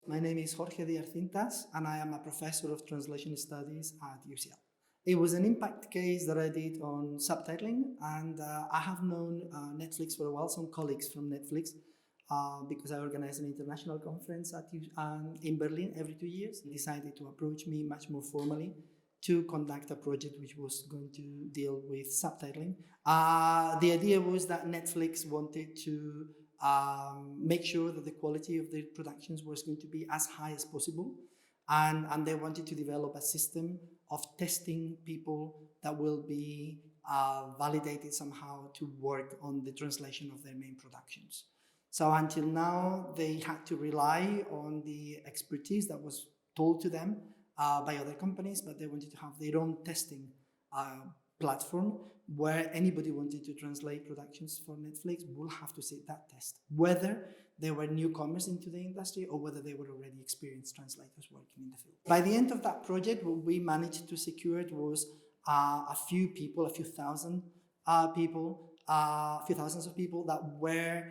My name is Jorge Díaz-Cintas, and I am a professor of translation studies at UCL. It was an impact case that I did on subtitling, and I have known Netflix for a while, some colleagues from Netflix, because I organize an international conference in Berlin every 2 years. They decided to approach me much more formally to conduct a project which was going to deal with subtitling. The idea was that Netflix wanted to make sure that the quality of their productions was going to be as high as possible, and they wanted to develop a system of testing people that will be validated somehow to work on the translation of their main productions. So until now, they had to rely on the expertise that was told to them by other companies, but they wanted to have their own testing platform where anybody wanted to translate productions for Netflix will have to sit that test, whether they were newcomers into the industry or whether they were already experienced translators working in the field. By the end of that project, what we managed to secure was a few people, a few thousands of people that were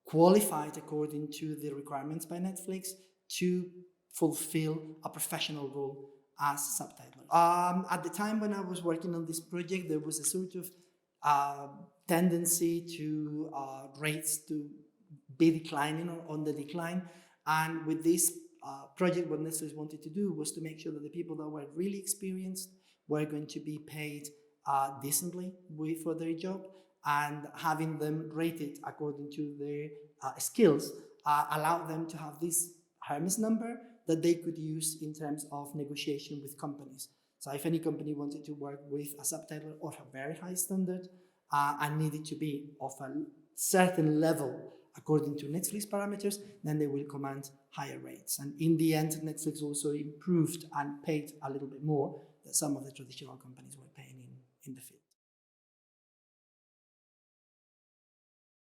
qualified according to the requirements by Netflix to fulfill a professional role as subtitler. At the time when I was working on this project, there was a sort of tendency to rates to be declining or on the decline. And with this project, what Netflix wanted to do was to make sure that the people that were really experienced were going to be paid decently for their job, and having them rated according to their skills allowed them to have this Hermes number that they could use in terms of negotiation with companies. So if any company wanted to work with a subtitler of a very high standard and needed to be of a certain level according to Netflix parameters, then they will command higher rates. And in the end, Netflix also improved and paid a little bit more than some of the traditional companies were paying in the field.